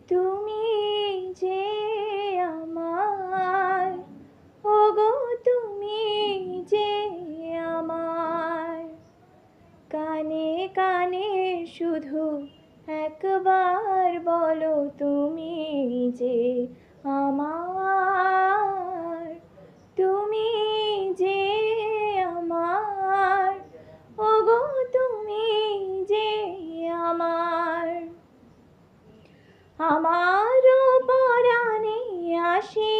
তুমি যে আমার, ওগো তুমি যে আমার, কানে কানে শুধু একবার বলো তুমি যে আমার, তুমি যে আমার, ওগো তুমি যে আমার। আমারও পরাণে আসি